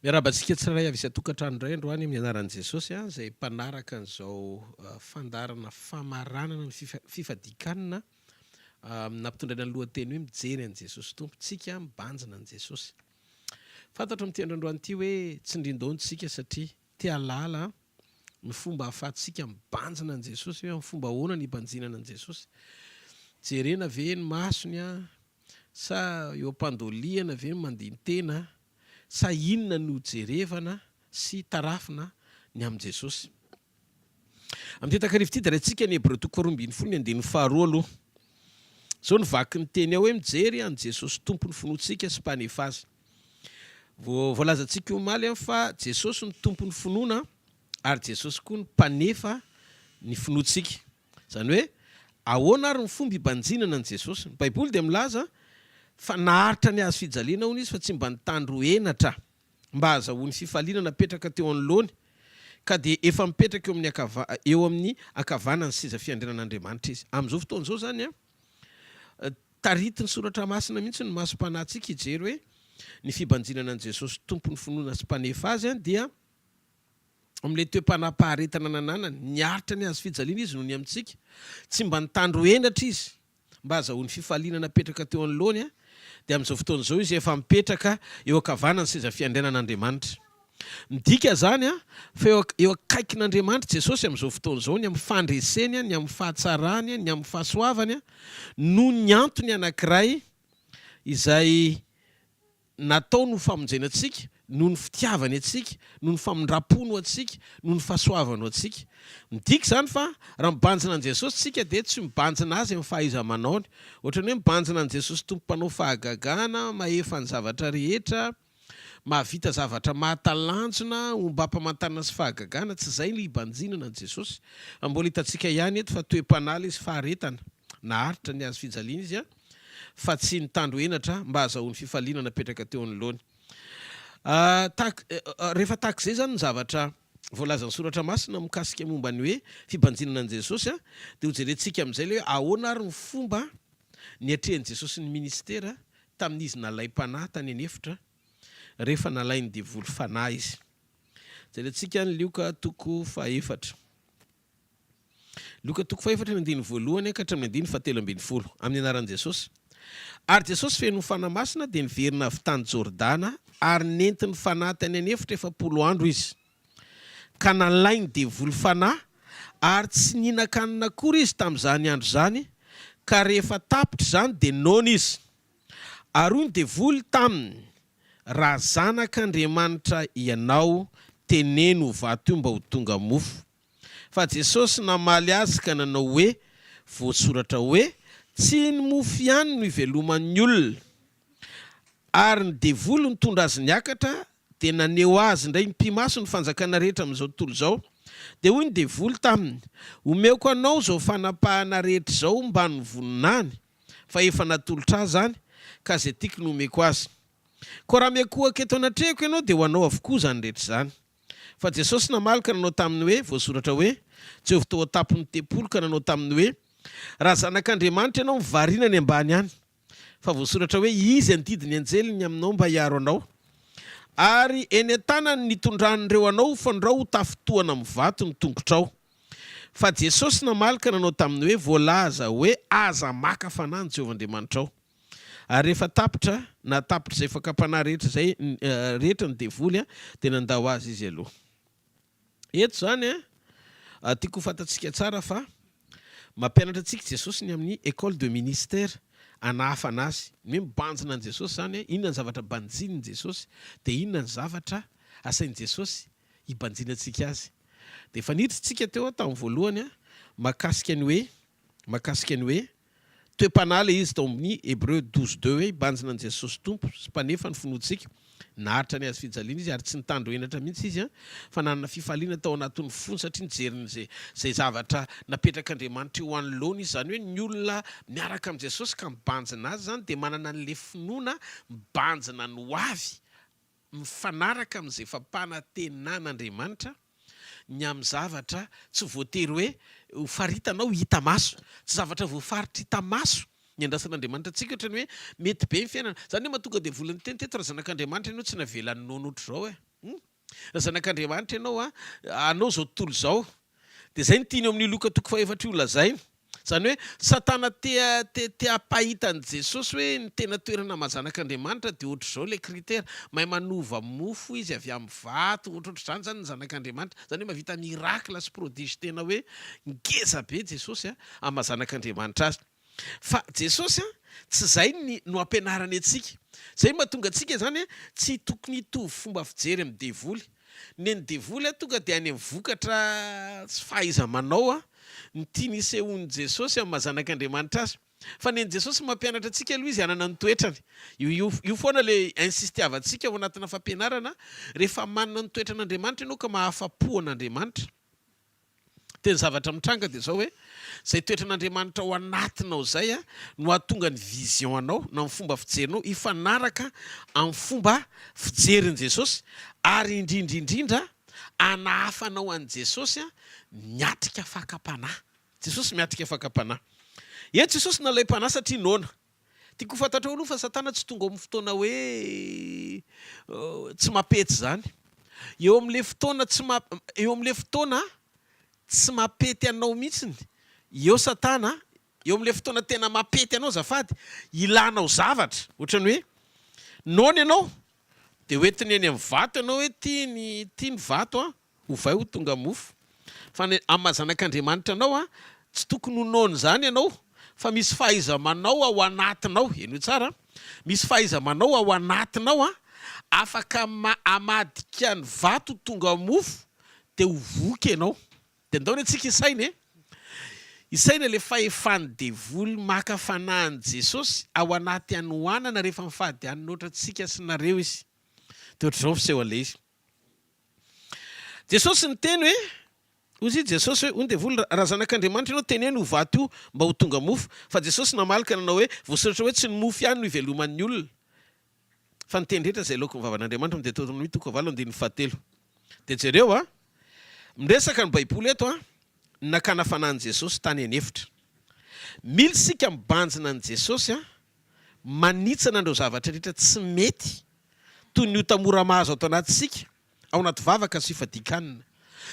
Miarabantsika tsiray avy isatokantrano indray androany amin'ny anaran'i Jesosy izay mpanaraka an'izao fandarana famaranana ny fifadikanana nampitondraina ny lohateny hoe mijery an'i Jesosy tompontsika mibanjina an'i Jesosy. Fantatro amin'ity androany ity hoe tsy indrindaontsika satria tia lala ny fomba ahafahantsika mibanjina an'i Jesosy hoe amin'ny fomba ahoana ny ibanjinana an'i Jesosy. Jerena ve ny masony sa eo am-pandoliana ve mandin-tena sa inona no jerevana sy tarafina ny am' Jesosy. Amin'ity takarivo ity dia raintsika ny Hébreux 2:12 zao ny vaky ny teny ao hoe mijery an' Jesosy tompony finoantsika sy mpanefa azy. Voalazantsika omaly fa Jesosy ny tompony finoana ary Jesosy koa ny mpanefa ny finoantsika. Zany hoe ahoana ary ny fomba ibanjinana an' Jesosy. Ny Baiboly dia milaza fa naharitra ny azo fijaliana hono izy fa tsy mba nitandro enatra mba azahoany fifaliana napetraka teo anoloany ka dia efa mipetraka eo amin'ny akavanany seza fiandrinan'Andriamanitra izy. Amin'izao fotoan'izao zany tarity ny soratra masina mihitsy ny masom-panahintsika hijery hoe ny fibanjinana an' Jesosy tompony finoana sy mpanefa azy dia amin'ilay toe-panapaharetana nananany niaritra ny azo fijaliana izy noho ny amintsika tsy mba nitandro enatra izy mba azahoany fifaliana napetraka teo anoloany dia amin'izao fotoan'izao izy efa mipetraka eo akavanany seza fiandrianan'Andriamanitra. Midika zany fa eo akaikin'Andriamanitra Jesosy amin'izao fotoan'izao ny amin'ny fandreseny, ny amin'ny fahatsarany, ny amin'ny fahasoavany no ny antony anankiray izay natao no famonjenantsika, no ny fitiavany atsika, no ny famondrapono atsika, no ny fahasoavany atsika. Midika zany fa raha mibanjina an' Jesosy tsika dia tsy mibanjina azy amin'ny fahaiza-manaony. Ohatrany hoe mibanjina an' Jesosy tompo-panao fahagagana, mahefa ny zavatra rehetra, mahavita zavatra mahatalanjona, ombam-pamantarana sy fahagagana, tsy izay ny ibanjinana an' Jesosy. Mbola hitantsika ihany eto fa toe-panala izy faharetana, naharitra ny azo fijaliana izy fa tsy nitandro enatra mba azahoany fifaliana napetraka teo anoloany. Rehefa tahak'izay zany ny zavatra voalazan'ny soratra masina mikasika momba ny hoe fibanjinana an' Jesosy dia ho jerentsika amin'izay le hoe ahoana ary ny fomba niatrehan'i Jesosy ny ministera tamin'izy nalay mpanahy tany anefitra rehefa nalay ny devoly fanahy izy. Jerentsika ny Lioka 4:4. Lioka 4:4 ny 1:1 amin'ny anaran'i Jesosy. Ary Jesosy feno ny fanahy masina dia niverina avy tany Jordana ary nentiny fanahy tany anefitra 70 andro izy. Ka nalay ny devoly fanahy ary tsy nihinan-kanina akory izy tamin'izany andro zany ka rehefa tapitra zany dia noana izy. Ary hoy ny devoly taminy, raha zanak'Andriamanitra ianao teneno vato io mba ho tonga mofo. Fa Jesosy namaly azy ka nanao hoe voasoratra hoe tsy ny mofo ihany no iveloman'ny olona. Ary ny devoly nitondra azy niakatra dia naneo azy indray mpimaso ny fanjakana rehetra amin'izao tontolo izao. Dia hoy ny devoly taminy, omeko anao izao fanapahana rehetra izao mba ny voninany fa efa natolotra azy zany ka izay tiako no omeko azy. Koa raha miakohaka eto anatrehako ianao dia ho anao avokoa zany rehetra zany. Fa Jesosy namalika nanao taminy hoe voasoratra hoe tsy ovy tao an-tampon'ny tempolo ka nanao taminy hoe raha zanak'Andriamanitra ianao mivariana ny ambany any. Fa voasoratra hoe izy andidiny anjeliny aminao mba hiaro anao. Ary eny an-tanany nitondran'ireo anao fandrao ho tafotohana amin'ny vato ny tongotrao. Fa Jesosy namalika nanao taminy hoe voalaza hoe aza maka fanahy ny Jehovahandriamanitra ao. Ary rehefa tapitra izay fakapanahy rehetra zay rehetra ny devoly dia nandao azy izy aloha. Eto zany tiako fantatsika tsara fa mampianatra antsika Jesosy ny amin'ny Ecole de ministère anahafana azy. Hoe mibanjina an' Jesosy zany inona ny zavatra banjin'i Jesosy dia inona ny zavatra asain'i Jesosy ibanjinantsika azy. Dia efa niditra teo tamin'ny voalohany mahakasika ny hoe toe-panahy le izy tao amin'ny Hébreux 12:2 hoe ibanjina an' Jesosy tompo sy mpanefa ny finoantsika. Naharitra ny azo fijaliana izy ary tsy nitandro enatra mihitsy izy fa nanana fifaliana tao anatin'ny fony satria nijeriny zay zavatra napetrak'Andriamanitra eo anoloana izy. Zany hoe ny olona miaraka amin'i Jesosy ka mibanjina azy zany dia manana an'le finoana mibanjina ny ho avy mifanaraka amin'izay fampanantenan'Andriamanitra ny amin'ny zavatra tsy voatery hoe ho faritanao hita maso, tsy zavatra voafaritra hita maso ny andrasan'Andriamanitra antsika ohatrany hoe mety be ny fiainana. Zany hoe mahatonga dia volany teny teto raha zanak'Andriamanitra ianao tsy navelan'ny noana ohatr'izao Zanak'Andriamanitra ianao anao zao tontolo zao de zay ny tiany amin'ny loka toko faefatra io lazainy zany hoe satana tea pahita an' Jesosy hoe ny tena toerana mazanak'Andriamanitra de ohatr' zao le critère mahay manova mofo izy avy amin'ny vato ohatrohatr' zany zany ny zanak'Andriamanitra zany hoe mavita miracle sy prodige tena hoe ngeza be Jesosy amin'ny mazanak'Andriamanitra azy fa Jesosy tsy zay no ampianarany antsika zay mahatonga antsika zany tsy tokony hitovy fomba fijery amin'ny devoly ny devoly tonga de any amin'ny vokatra tsy fahaiza manao ny tiany isehony Jesosy amin'ny mazanak'Andriamanitra azy fa ny Jesosy mampianatra antsika aloha izy anana ny toetrany io foana le insistavatsika ao anatina fampianarana rehefa manana ny toetran'Andriamanitra ianao ka mahafapo an'Andriamanitra teny zavatra mitranga de zao hoe zay toetran'Andriamanitra ao anatinao zay no ahatonga ny vision anao na ny fomba fijerinao ifanaraka amin'ny fomba fijerin' Jesosy ary indrindrindrindra anahafanao an' Jesosy miatrika fakapanahy Jesosy miatrika fakapanahy Jesosy nalay mpanahy satria noana tiako fantatrao aloha fa satana tsy tonga amin'ny fotoana hoe tsy mapety zany eo amin'le fotoana tsy mapety anao mihitsiny eo satana eo amin'le fotoana tena mapety anao zafady ilanao zavatra ohatrany hoe nona ianao de hoentiny eny amin'ny vato ianao hoe tiany vato ovay ho tonga mofo fa amin'ny mazanak'Andriamanitra anao tsy tokony ho nona zany ianao fa misy fahaiza manao ao anatinao eny ho tsara misy fahaiza manao ao anatinao afaka amadika ny vato tonga mofo de ho voky ianao de ndao ny antsika isaina le fahefan'ny devoly maka fanahin' Jesosy ao anaty anohanana rehefa mifady aninoatra antsika sy nareo izy de ohatr'izao fiseho an'le izy Jesosy ny teny hoe ozy Jesosy hoe devoly raha zanak'Andriamanitra ianao teneno ho vato io mba ho tonga mofo fa Jesosy namalika nanao hoe voasoratra hoe tsy ny mofo ihany no iveloman'ny olona fa ny teny rehetra zay laoko ny vavan'Andriamanitra de Deutéronomie toko valo andininy fahatelo de jereo miresaka ny baiboly eto nakana fanahin' Jesosy tany anefitra mily sika mibanjina an' Jesosy manitsana andreo zavatra rehetra tsy mety toy ny otamora mahazo ato anatisika ao anaty vavaka sy fifadikanina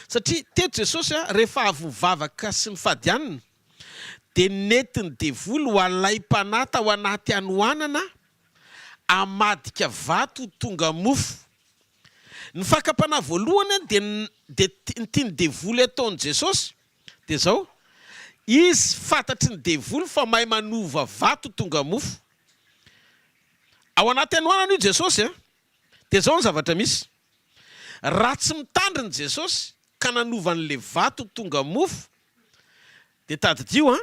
satria teto Jesosy rehefa avy mivavaka sy mifadianina de netiny devoly ho alay-panahy tao anaty anohanana amadika vato tonga mofo ny fakapanahy voalohany de tiany devoly ataony Jesosy de zao izy fantatry ny devoly fa mahay manova vato tonga mofo ao anaty anohanana io Jesosy de zao ny zavatra misy raha tsy mitandriny Jesosy ka nanovan'le vato tonga mofo de tadidio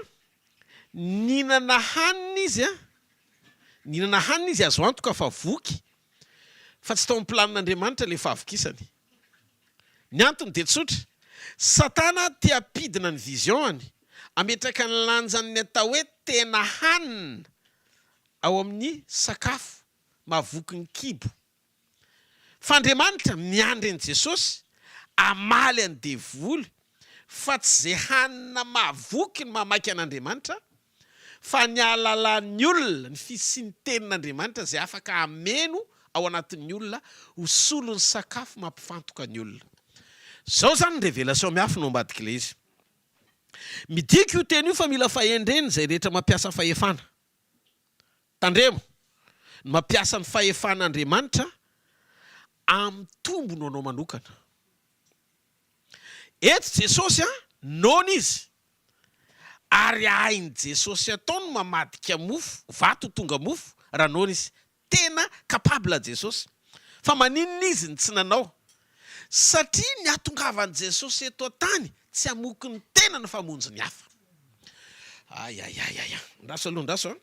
ninana hanina izy azo antoka fa voky fa tsy tao amin'ny planin'Andriamanitra le fahavokisany ny antony de tsotra satana tia pidina ny vision ametraka ny lanjan'ny atao hoe tena hanina ao amin'ny sakafo mahavoky ny kibo fa Andriamanitra miandry an'i Jesosy amaly an'ny devoly fa tsy zay hanina mahavoky ny mamaky an'Andriamanitra fa ny alalan'ny olona ny fisiany tenin'Andriamanitra zay afaka ameno ao anatin'ny olona ho solon'ny sakafo mampifantoka ny olona zao zany ny révélation miafy no ambadika le izy midika io teny io fa mila fahendreny zay rehetra mampiasa fahefana tandremo ny mampiasa ny fahefan'Andriamanitra amin'ny tombony anao manokana eto Jesosy nona izy ary hainy Jesosy ataony mamadika mofo vato tonga mofo raha nona izy tena capable Jesosy fa maninona izy ny tsy nanao satria ny atongavan'i Jesosy eto an-tany tsy amoky ny tena ny famonjy ny hafa ndaso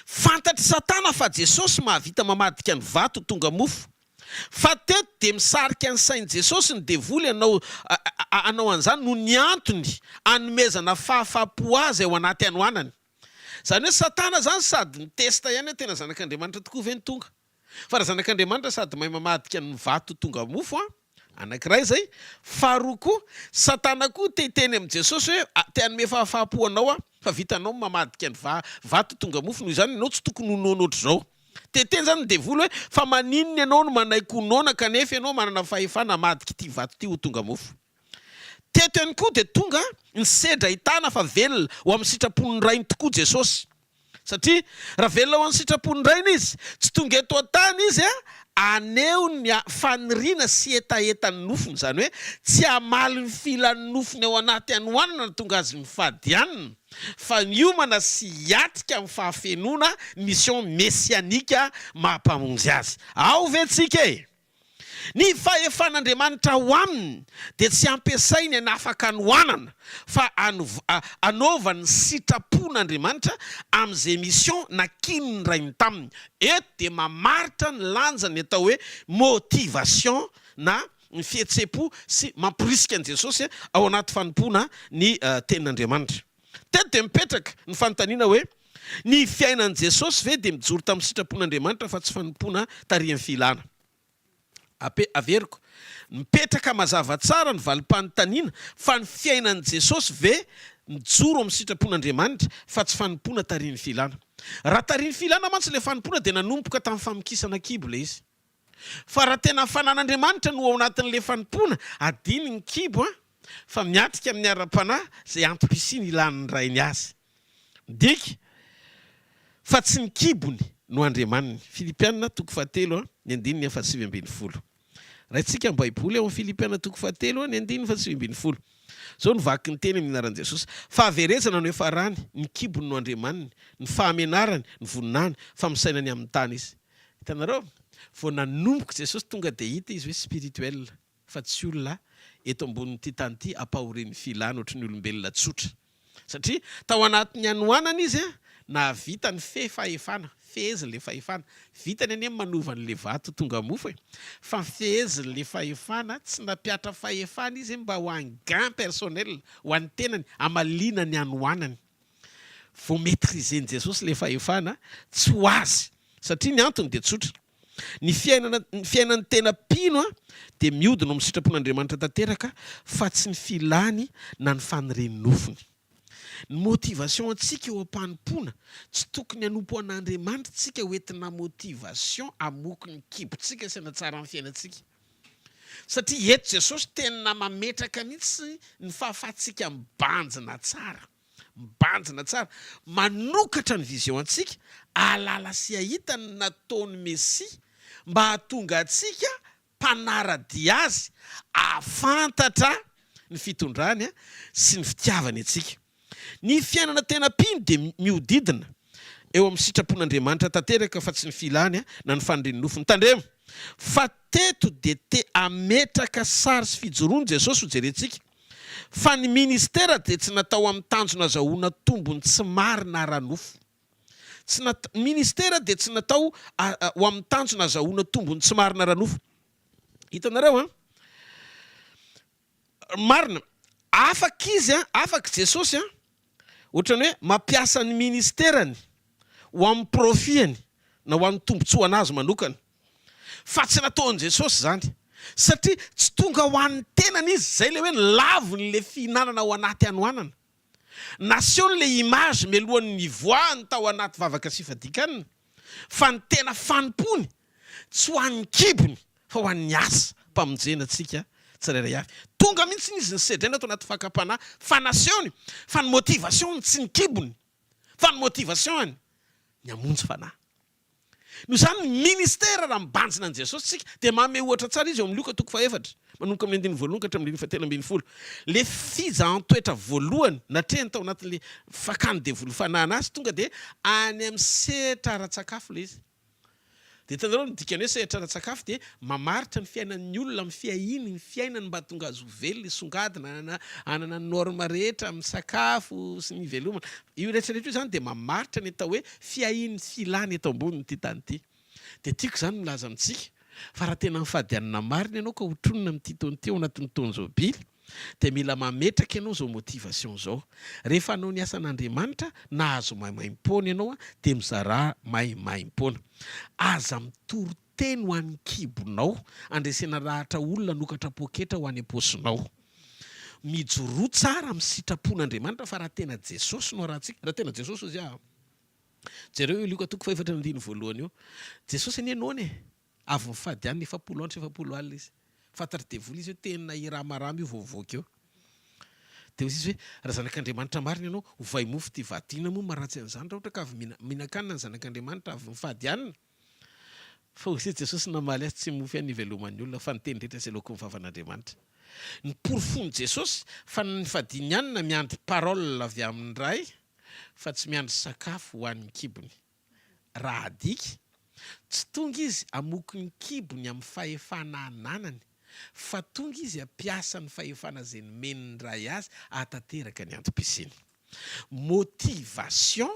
fantatry satana fa Jesosy mahavita mamadika ny vato tonga mofo fa teto de misarika ny sain'i Jesosy ny devoly anao an'izany no ny antony anomezana fahafapo azy ao anaty anohanany zany hoe satana zany sady mitesta ihany hoe tena zanak'Andriamanitra tokoa ve ny tonga fa raha zanak'Andriamanitra sady mahay mamadika ny vato tonga mofo anankiray zay faharoa koa satana koa teteny amin'i Jesosy hoe te hanome fahafapo anao fa vitanao mamadika ny vato tonga mofo noho izany ianao tsy tokony ho nono ohatr'izao teteny zany de vola hoe fa maninona ianao no manaikonona kanefa ianao manana fahefana madiky ty vato ty ho tonga mofo. Teto ihany koa de tonga ny sedra hitana fa velona ho amin'ny sitrapon'ny rainy tokoa Jesosy. Satria raha velona ho amin'ny sitrapon'ny rainy izy, tsy tonga eto an-tany izy aneo ny faniriana sy etaetan'ny nofony, zany hoe tsy hamaly ny filan'ny nofony ao anaty anoanana no tonga azy mifady hanina, fa miomana sy hiatrika amin'ny fahafenona mission messianika mampamonjy azy. Ao ve tsika e? Ny fahefan'Andriamanitra ho aminy dia tsy ampiasainy hanafaka anoanana, fa anaovany sitrapon'Andriamanitra amin'izay mission nakiny ny rainy taminy. Eto dia mamaritra ny lanjany atao hoe motivation na ny fihetsem-po sy mampirisika an'i Jesosy ao anaty fanompoana ny tenin'Andriamanitra. Teto dia mipetraka ny fanontaniana hoe ny fiainan'i Jesosy ve dia mijoro tamin'ny sitrapon'Andriamanitra fa tsy fanompoana tarihan'ny filana? Averiko, mipetraka mazava tsara ny valim-panontaniana fa ny fiainan'i Jesosy ve mijoro amin'ny sitrapon'Andriamanitra fa tsy fanompoana tarihan'ny filana? Raha tarihan'ny filana mantsy le fanompoana dia nanomboka tamin'ny famokisana kibo le izy. Fa raha tena fanan'Andriamanitra no ao anatin'le fanompoana, adiny ny kibo fa miatrika amin'ny ara-panahy zay antom-pisiny ilan'ny rainy azy. Dika fa tsy ny kibony no Andriamaniny. Filipianina 4:7-20. Raha ny Baiboly ao Filipianina 4:7-20. Zao nivaky ny teny amin'ny anaran'i Jesosy. Fa averezana no efa rany, ny kibony no Andriamaniny, ny fahamenarany, ny voninany, famisainany amin'ny tany izy. Hitanareo? Vao nanomboka Jesosy tonga dia hita izy hoe spirituel, fa tsy olona eto ambonin'ity tany ity ampahorin'ny filana ohatry ny olombelona tsotra. Satria tao anatin'ny anoanana izy nahavita ny fehefana, feheziny le fahefana. Vitany anie manova an'le vato tonga mofo e. Fa feheziny le fahefana tsy napiatra fahefana izy mba ho an'ny gain personnel, ho an'ny tenany, amalina ny anoanany. Vao maîtriser Jesosy le fahefana, tsy ho azy. Satria ny antony dia tsotra. Ny fiainan'ny tena pino dia mihodina amin'ny sitrapon'Andriamanitra tanteraka fa tsy ny filany na ny fanirian'ny nofony. Ny motivation antsika eo am-panompoana tsy tokony hanompo an'Andriamanitra tsika hoentina motivation amoky ny kibotsika sy tsara amin'ny fiainantsika. Satria eto Jesosy tena mametraka mihitsy ny fahafahantsika mibanjina tsara. Mibanjina tsara, manokatra ny vision antsika, alala sy ahita ny nataony Mesia mba hahatonga antsika mpanaradia azy, ahafantatra ny fitondrany sy ny fitiavany antsika. Ny fiainana tena pino dia mihodidina eo amin'ny sitrapon'Andriamanitra tanteraka fa tsy ny filany na ny fanirian'ny nofony. Tandremo, fa teto dia ametraka sary sy fijoroany Jesosy ho jerentsika. Fa ny ministera dia tsy natao amin'ny tanjona azahoana tombony tsy marina ara-nofo. Ministera dia tsy natao ho amin'ny tanjona azahoana tombony tsy marina ara-nofo. Hitanareo marina, afaka izy afaka Jesosy ohatrany hoe mampiasa ny ministerany ho amin'ny profihany na ho amin'ny tombotsoana azy manokana. Fa tsy nataon'i Jesosy zany. Satria tsy tonga ho an'ny tenany izy, zay le hoe lavony le fihinanana ao anaty anoanana. Nasiony le image melohan'ny nivoahany tao anaty vavaka sy fadikanina. Fa ny tena fanompony tsy ho an'ny kibony fa ho an'ny asa mpamonjena antsika tsirairay avy. Tonga mihitsy izy ny sedraina tao anaty fakapana fa nasiony, fa ny motivation tsy ny kibony, fa ny motivation ny hamonjy fanahy. Noho izany ministera raha mibanjina an' Jesosy tsika dia manome ohatra tsara izy eo amin'ny Luka 4:4 manomboka amin'ny 9:1-7:10. Le fizahan-toetra voalohany natrehany tao anatin'le fakany devoly fanahy azy tonga dia any amin'ny sehatra ara-tsakafo le izy. Dia hitanareo ny dikany hoe sehatra ara-tsakafo dia mamaritra ny fiainan'ny olona amin'ny fiahiny, ny fiainany mba tonga azo velona, songadina, anana ny norma rehetra amin'ny sakafo sy ny velomana. Io rehetrarehetra io zany dia mamaritra ny atao hoe fiahiny filany eto ambonin'ity tany ity. Dia tiako zany milaza amintsika fa raha tena mifady hanina marina ianao ka hotronina amin'ity taona ity ao anatin'ny taona zao bily, dia mila mametraka ianao zao motivation zao. Rehefa anao ny asan'Andriamanitra na azo maimaim-poana ianao dia mizara maimaim-poana. Aza mitoro teny ho an'ny kibonao, andresena rahatra olona nokatra poketra ho any am-posinao. Mijoro tsara amin'ny sitrapon'Andriamanitra fa raha tena Jesosy no rahantsika, raha tena Jesosy izy Jereo io lioka toko faefatra andiny voalohany io. Jesosy any ianao ne avy mifady any 70 alina izy. Fantatra devoly izy hoe tena iramaramy io voavoaka eo. Dia izy hoe raha zanak'Andriamanitra marina ianao hovay mofo ty vadina moa maratsy an'izany raha ohatra ka avy mihinan-kanina ny zanak'Andriamanitra avy mifady anina. Fa hoy Jesosy namaly azy tsy mofo any iveloman'ny olona fa niteny rehetra sy alohan'ny vavan'Andriamanitra. Ny porofony Jesosy fa nifadiany anina miandry parole avy amin'ny ray fa tsy miandry sakafo ho an'ny kibony. Raha adika tsy tonga izy amoky ny kibony amin'ny fahefana ananany fa tonga izy ampiasa ny fahefana zay nomen'ny ray azy atateraka ny antom-pisiny. Motivation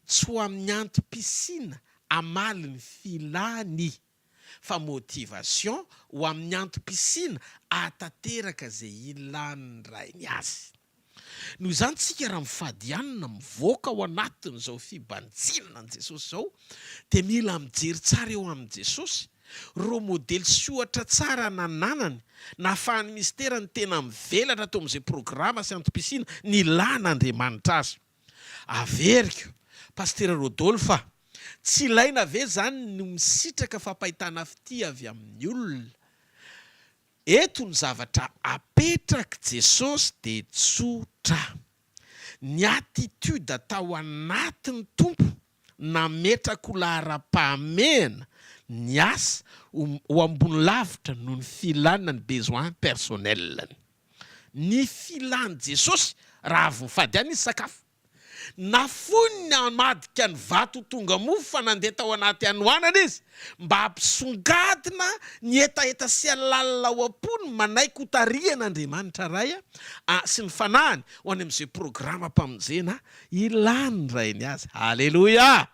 tsy ho amin'ny antom-pisina amaly ny filany fa motivation ho amin'ny antom-pisina atateraka zay ilan'ny rainy azy. Noho izany tsika raha mifady anina mivoaka ao anatin'izao fibanjinana an' Jesosy zao dia mila mijery tsara eo amin' Jesosy ro modely sy ohatra tsara nananany nahafahany mistera ny tena mivelatra tao amin'izay programa sy antom-pisina ny lan'Andriamanitra azy. Averiko Pasteur Rodolphe, tsy ilaina ve zany no misitraka fampahitana fity avy amin'ny olona? Eto ny zavatra apetraka Jesosy dia tsotra. Ny attitude atao anatin'ny tompo nametraka ho lahara-pahamehana ny asa ho ambony lavitra noho ny filana ny besoin personnel. Ny filan'i Jesosy raha avy mifady any izy sakafo. Nafony ny amadika ny vato tonga mofo fa nandeha tao anaty anoanana izy mba hampisongadina ny etaeta sy alalina ao am-pony manaiky ho tarihan'Andriamanitra ray sy ny fanahany ho any amin'izay programa mpamonjena ilany rainy azy. Halleloja!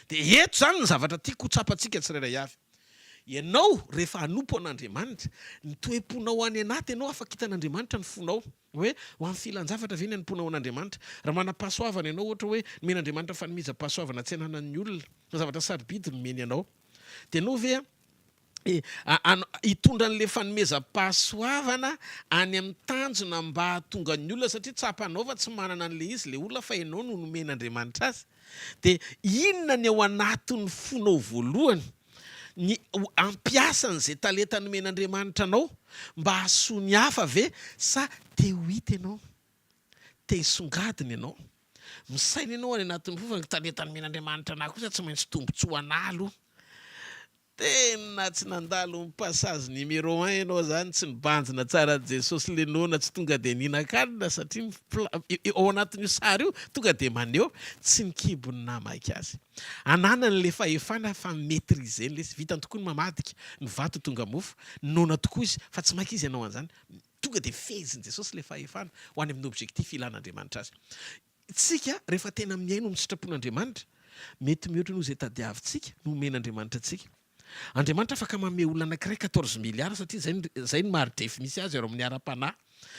Dia eto zany ny zavatra tiako ho tsapantsika tsirairay avy. Ianao rehefa hanompo an'Andriamanitra, ny toe-ponao any anaty ianao afaka hitan'Andriamanitra ny fonao. Hoe ho amin'ny filan-javatra ve ny anomponao an'Andriamanitra? Raha mana-pahasoavana ianao ohatra hoe men'Andriamanitra fanomeza pahasoavana tsy hananan'ny olona, zavatra sarobidy no meny ianao. Dia ianao ve hitondra an'le fanomeza pahasoavana any amin'ny tanjona mba hahatonga ny olona satria tsapanao fa tsy manana an'le izy le olona fa ianao no nomen'Andriamanitra azy. Dia inona ny ao anatin'ny fonao voalohany? Ny ampiasa n'izay talenta nomen'Andriamanitra anao mba hahasoa ny hafa ve sa te ho hita ianao, te hisongadina ianao? Misaina ianao any anatin'ny fofana talenta nomen'Andriamanitra anahy kosa tsy maintsy tombontsoa analo. Tena tsy nandalo ny passage numéro 1 ianao zany tsy nibanjina tsara Jesosy lenona tsy tonga dia nihinan-kanina satria ao anatin'io sary io tonga dia maneho tsy ny kibony namaiky azy. Ananany le fahefana fa maîtriser le vitany tokoa ny mamadika ny vato tonga mofo, nona tokoa izy fa tsy mainka izy ianao an'izany. Tonga dia feziny Jesosy le fahefana ho any amin'ny objectif ilan'Andriamanitra azy. Tsika rehefa tena miaino amin'ny sitrapon'Andriamanitra mety mihoatra noho izay tadiavintsika no men'Andriamanitra antsika. Andriamanitra afaka manome olona anankiray 14 milliards satria zay ny maridefy misy azy eo amin'ny ara-panahy.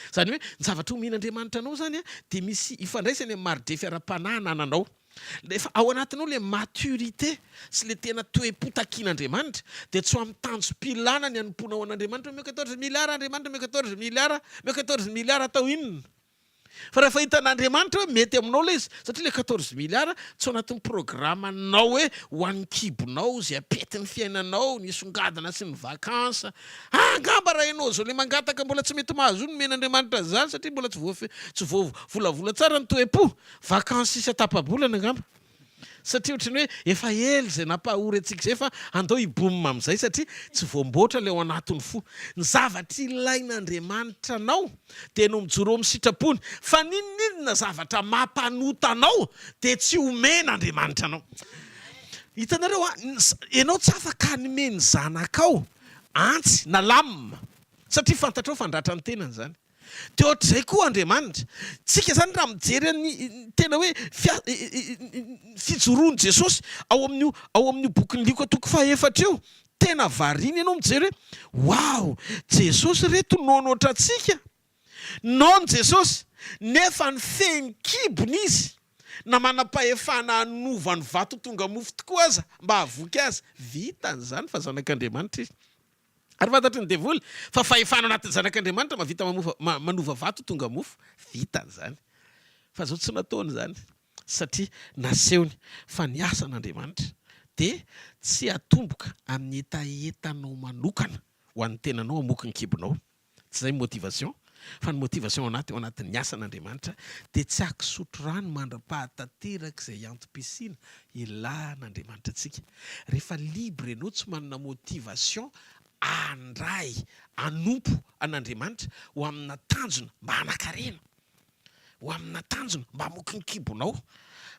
Zany hoe ny zavatra omen'Andriamanitra anao zany dia misy ifandraisany amin'ny maridefy ara-panahy anananao. Efa ao anatinao le maturité sy le tena toe-potakian'Andriamanitra dia tsy ho amin'ny tanjom-pilana ny anomponao an'Andriamanitra meo 14 milliards Andriamanitra meo 14 milliards meo 14 milliards atao inona? Fa rehefa hitan'Andriamanitra hoe mety aminao le izy satria le 14 milliards tsy ao anatin'ny programanao hoe ho an'ny kibonao zay apety ny fiainanao, ny songadina sy ny vakansa. Angamba raha ianao zao le mangataka mbola tsy mety mahazo ny men'Andriamanitra zany satria mbola tsy volavola tsara ny toe-po. Vakansa sisa tapa-bolana angamba. Satria ohatrany hoe efa ely zay nampahory antsika zay fa andao hibomina amin'izay satria tsy voamboatra le ao anatin'ny fo. Ny zavatra ilain'Andriamanitra anao dia no mijoro amin'ny sitrapony fa ninona zavatra mampanota anao dia tsy omen'Andriamanitra anao. Hitanareo ianao tsy afaka hanome ny zanakao antsy na lamina satria fantatrao fandratra ny tenany zany. Dia ohatr'izay koa Andriamanitra. Tsika zany raha mijery ny tena hoe fijoroan'i Jesosy ao amin'io boky liko toko faefatra io. Tena variana ianao mijery hoe wow, Jesosy reto nonotra antsika. Nono Jesosy nefa ny feny kibony izy na manam-pahefana hanova ny vato tonga mofo tokoa aza mba havoky azy. Vitan'izany fa zanak'Andriamanitra izy. Ary fantatry ny devoly fa fahefana anatin'ny zanak'Andriamanitra mavita manova vato tonga mofo. Vitan'izany. Fa zao tsy nataony zany. satria nasehony fa ny asan'Andriamanitra dia tsy atomboka amin'ny etaetanao manokana ho an'ny tenanao amoky ny kibonao. Tsy zay motivation fa ny motivation anaty ao anatin'ny asan'Andriamanitra dia tsy akisotro rano mandra-pahatanteraka izay antom-pisiana ilan'Andriamanitra antsika. Rehefa libre ianao tsy manana motivation andray anompo an'Andriamanitra ho amina tanjona mba hanakarena, ho amina tanjona mba hamoky ny kibonao,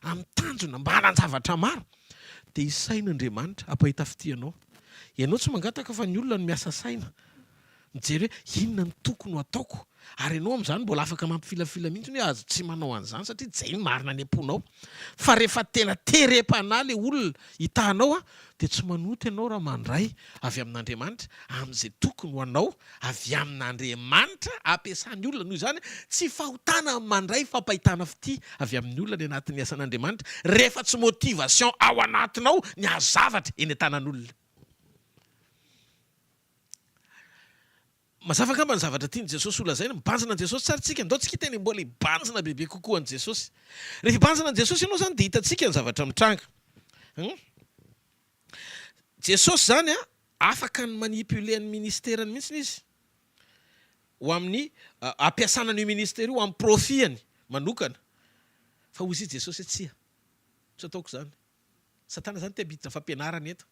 amin'ny tanjona mba hanan-javatra maro, dia isain'Andriamanitra ampahita fitianao. Ianao tsy mangataka fa ny olona no miasa saina mijery hoe inona ny tokony ho ataoko, ary ianao amin'izany mbola afaka mampifilafila mihitsy hoe azo tsy manao an'izany satria zay marina ny am-ponao. Fa rehefa tena terem-panahy le olona hitanao dia tsy manoto ianao raha mandray avy amin'Andriamanitra amin'izay tokony ho anao avy amin'Andriamanitra ampiasany olona. Noho izany tsy fahotana mandray fampahitana fity avy amin'ny olona ny anatin'ny asan'Andriamanitra rehefa tsy motivation ao anatinao ny hazavatra eny an-tanan'olona. Mazava angamba ny zavatra tiany Jesosy olazaina, mibanjina an Jesosy tsara tsika, ndao tsika teny mbola hibanjina bebe kokoa an Jesosy. Rehefa hibanjina an Jesosy ianao zany dia hitantsika ny zavatra mitranga. Jesosy zany afaka ny manipuler ny ministerany mihitsy izy ho amin'ny ampiasana ny ministera io amin'ny profihany manokana. Fa hoy izy Jesosy tsia, tsy ataoko zany. Satana zany te habiditra fampianarana eto.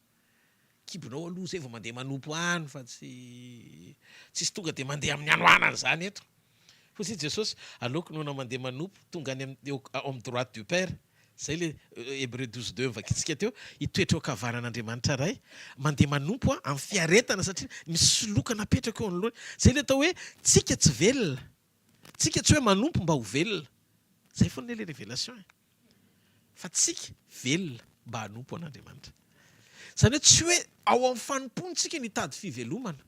Kibonao aloha zay vao mandeha manompo any fa tsisy tonga dia mandeha amin'ny anoanana zany eto. Fa izy Jesosy aleoko noho na mandeha manompo tonga any amin'ny droite du Père. Zay le Hébreux 12:2 mivakitsika teo, hitoetra eo kavanan'Andriamanitra ray, mandeha manompo amin'ny fiaretana satria misy loka napetraka eo anoloany. Zay le atao hoe tsika tsy velona, tsika tsy hoe manompo mba ho velona. Zay foana le révélation. Fa tsika velona mba hanompo an'Andriamanitra. Zany hoe tsy hoe ao amin'ny fanompontsika ny tady fivelomana,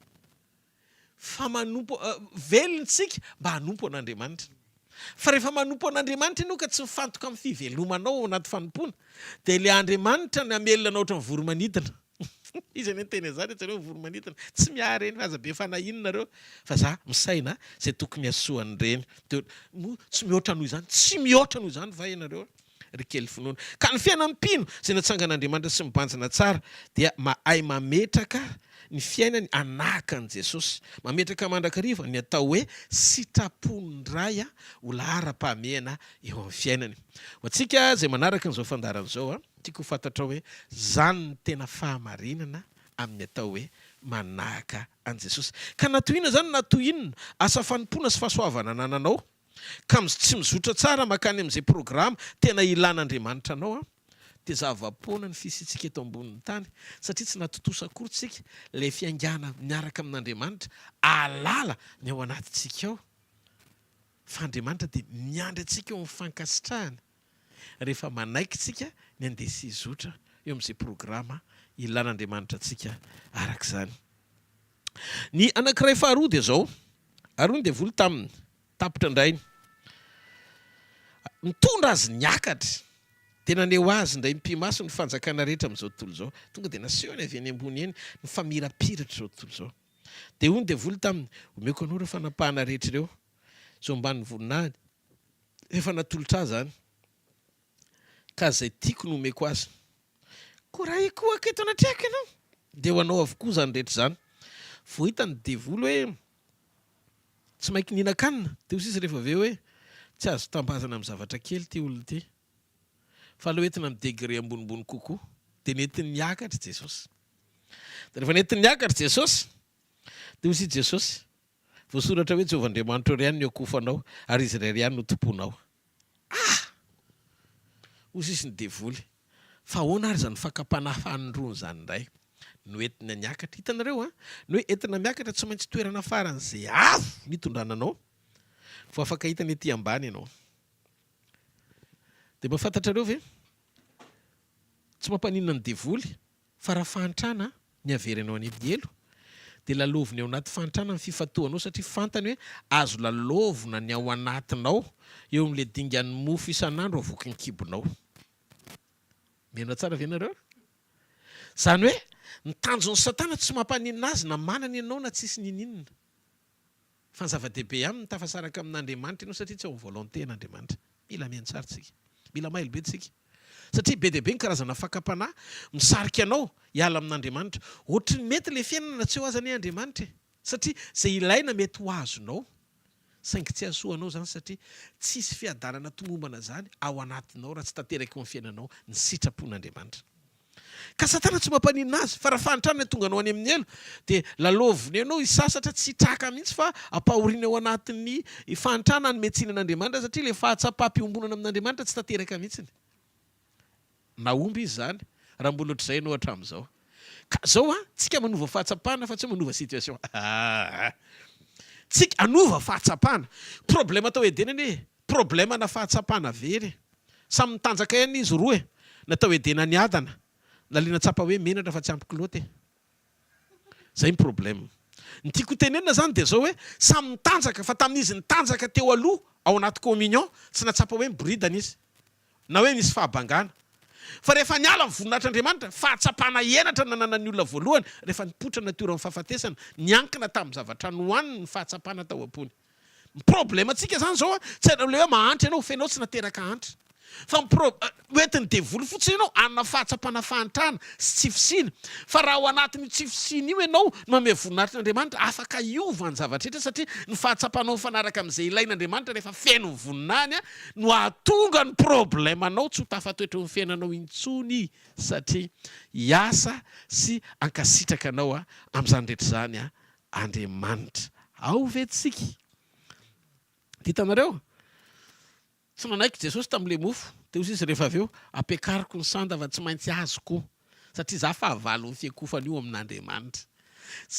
fa manompo velontsika mba hanompo an'Andriamanitra. Fa rehefa manompo an'Andriamanitra ianao ka tsy mifantoka amin'ny fivelomanao ao anaty fanompona, dia ilay Andriamanitra ny amelona anao ohatran'ny voromanidina. Izy any teny izany tsareo voromanidina, tsy miary eny aza be fanahinina reo, fa za misaina zay tokony hasoany reny. Tsy mihoatra noho izany, tsy mihoatra noho izany va ianareo rikely finoana. Ka ny fiainampino zay natsangan'Andriamanitra sy mibanjina tsara dia mahay mametraka ny fiainany anahaka an Jesosy, mametraka mandrakariva ny atao hoe sitrapony-dray ho lahara-pahamehana eo amin'ny fiainany. Ho antsika zay manaraka n'izao fandaran'izao tiako ho fantatra hoe zany ny tena fahamarinana amin'ny atao hoe manahaka an Jesosy. Ka natohina zany natohinina asa fanompoana sy fahasoavana nananao, ka tsy mizotra tsara makany amin'izay programa tena ilan'Andriamanitra anao dia zava-poana ny fisitsika eto ambonin'ny tany, satria tsy natotosa akory tsika ilay fiangana miaraka amin'Andriamanitra alala ny ao anatintsika ao. Fa Andriamanitra dia miandry antsika eo amin'ny fankasitrahana rehefa manaiky tsika ny andesy izotra eo amin'izay programa ilan'Andriamanitra antsika arak'izany. Ny anankiray faharoa dia zao, aroany dia voly taminy tapitra indrainy, mitondra azy niakatra. Tena neo azy ndray mpimaso ny fanjakana rehetra amin'izao tontolo izao, tonga dia nasehony avy any ambony eny ny famirapiratra izao tontolo izao. Dia hono dia voly taminy, omeko anao ireo fanapahana rehetra ireo zao ambany voninahiny, efa natolotra azy zany, ka zay tiako no omeko azy. Ko raha ikoa aketo anatrehako ianao, dia ho anao avokoa zany rehetra zany. Vao hitany devoly hoe tsy mainky ninakanina, dia hozy izy rehefa aveo hoe tsy azo tambazana amin'ny zavatra kely ty olona ty, fa aleo entina amin'ny degré ambonimbony kokoa, dia nentin'ny niakatra Jesosy. Dia rehefa nentin'ny niakatra Jesosy, dia hozy Jesosy, voasoratra hoe Jehovahandriamanitra ry ihany ny akofanao ary Izraely ihany no tomponao. Hozy izy ny devoly, fa ahoana ary zany fakapanafanindrony zany indray no entina niakatra. Hitanareo no hoe entina miakatra tsy maintsy toerana faran'izay avo mitondrananao fa afaka hitany ety ambany ianao. Dia mahafantatrareo ve tsy mampaninona ny devoly fa raha fahantrana ny averenao any elo dia lalovony ao anaty fahantrana ny fifatoanao, satria fantany hoe azo lalovona ny ao anatinao eo amin'ilay dingan'ny mofo isan'andro avoky ny kibonao. Mena tsara ve nareo? Zany hoe ny tanjon'ny Satana tsy mampaninona azy na manana ianao na tsisy nininina, fa ny zava-dehibe aminy tafasaraka amin'Andriamanitra ianao satria tsy ao volonté n'Andriamanitra. Mila mihaino tsara tsika. mila mailo be tsika satria be dia be ny karazana fakapanahy misarika anao hiala amin'Andriamanitra ohatrany mety le fiainana tsy ho azany Andriamanitra satria zay ilaina mety ho azonao saingy tsy asoanao zany satria tsisy fiadanana tomombana zany ao anatinao raha tsy tanteraka eo amin'ny fiainanao ny sitrapon'Andriamanitra ka satana tsy mampaninina azy fa raha fantrana tonga anao any amin'ny elo dia lalovony ianao isasatra tsy traka mihitsy fa ampahoriana ao anatin'ny fantrana ny metsinan'Andriamanitra satria le fahatsapam-piombonana amin'Andriamanitra tsy tanteraka mihitsiny na omby izy zany raha mbola ohatr'izay ianao hatramin'izao ka zao tsika manova fahatsapana fa tsy manova situation tsika anova fahatsapana problème atao edenany hoe problème na fahatsapana very samy mitanjaka ihany izy roa natao edena ny adana naliana tsapa hoe menatra fa tsy ampy kiloty zay ny problème ny tiako tenenina zany dia zao hoe samy mitanjaka fa tamin'izy nitanjaka teo aloha ao anaty communion tsy natsapa hoe miboridana izy na hoe nisy fahabangana fa rehefa niala amin'ny voninahitr'Andriamanitra fahatsapana enatra nanana ny olona voalohany rehefa nipotra natiora amin'ny fahafatesana niankina tamin'ny zavatra nohaniny ny fahatsapana tao am-pony ny problème antsika zany zao tsy le hoe mahantry ianao fenao tsy nateraka antry fa oentiny devoly fotsiny ianao anna fahatsapana fahantrana sy tsy fisina fa raha ao anatin'io tsy fisina io ianao no manome voninahitr'Andriamanitra afaka iova ny zavatra rehetra satria ny fahatsapanao mifanaraka amin'izay ilain'Andriamanitra rehefa feno ny voninany no ahatonga ny problème anao tsy ho tafatoetra ny fiainanao intsony satria hiasa sy ankasitraka anao amin'izany rehetra zany Andriamanitra ao vetsika hitanareo tsy nanaiky Jesosy tamin'le mofo teo izy rehefa avy eo ampiakariko ny sandava tsy maintsy azoko satria za fahavalo ny fiakofana io amin'Andriamanitra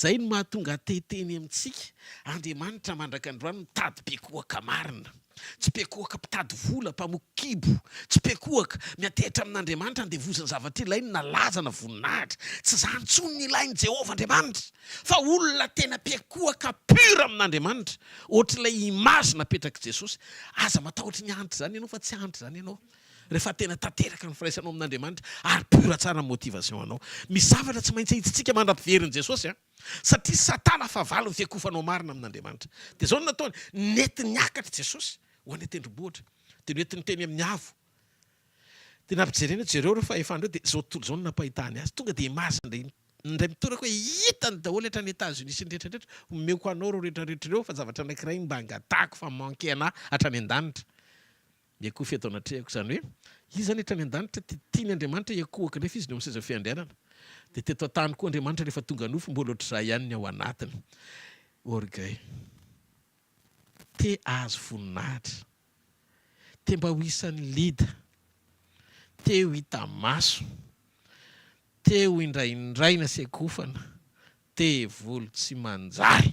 zay no mahatonga teteny amintsika Andriamanitra mandraka androany mitady bekoaka marina tsy bekoaka mpitady vola mpamokibo tsy bekoaka miatehitra amin'Andriamanitra andevozany zavatra ilainy nalaza na voninahitra tsy zany tsony ny ilainy Jehovah Andriamanitra fa olona tena bekoaka pura amin'Andriamanitra ohatr'ilay image napetraka Jesosy aza matahotra ny antitra zany ianao fa tsy antitra zany ianao rehefa tena tanteraka ny firaisanao amin'Andriamanitra ary pura tsara ny motivation anao misy zavatra tsy maintsy hitsitsika mandrapiveriny Jesosy satria satana favalo ny fiakofanao marina amin'Andriamanitra dia zao no nataony nety niakatra Jesosy ho any tendrombohitra dia nentiny teny amin'ny avo dia nampijerena jereo rehefa efa andreo dia zao tontolo zao no nampahitany azy tonga dia image ndray mitoraka hoe hitany daholo etra ny États-Unis sy ny rehetrarehetra omeko anao reo rehetrarehetra reo fa zavatra anankiray mba angatahako fa manke anahy hatrany an-danitra iakohy atao anatrehako zany hoe izy zany etrany an-danitra tiany Andriamanitra iakohaka nefa izy no amin'ny seza fiandrianana dia teto an-tany koa Andriamanitra rehefa tonga nofo mbola ohatr'izay ihany ny ao anatiny orgueil te azo voninahitra te mba ho isan'ny lida te ho hita maso te ho indraindraina sy akofana te volo tsy manjary